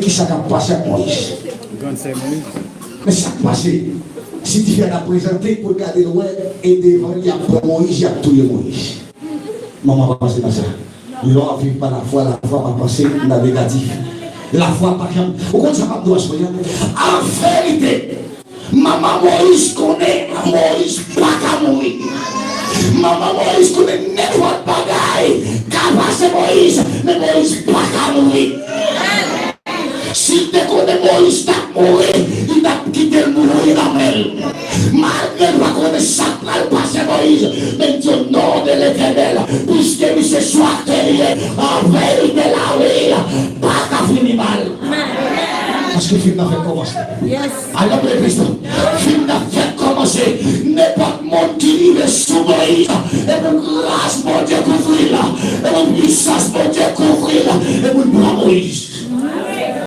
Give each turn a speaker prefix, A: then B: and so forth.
A: qui ça a passé à Moïse? Mais ça a passé. Si tu viens la présenter pour regarder loin et devant, il y a Moïse, il y a tout Moïse. Maman va passer dans ça. L'on ne vit pas la foi va passer dans le négatif. La foi par exemple. Au contraire, ça va nous soigner. En vérité, maman Moïse connaît Moïse pas qu'à mourir. Maman Moïse connaît n'importe bagaille. Qu'à passer Moïse, mais Moïse pas qu'à mourir. Si tu connais Moïse, tu as mouru, il t'a quitté le mourir dans elle. Malgré pas connaître ça, il passe Moïse, mais Dieu nom de l'éternel, puisque lui se soit terrible, en vérité la oui, pas qu'à finir mal. Parce que le film n'a fait commencer. Alors le Christ, le film n'a fait commencer. N'importe monde qui vive sous Moïse, et mon grâce, mon Dieu, couvrir là, et mon puissance, mon Dieu, couvrir là, et mon bras Moïse.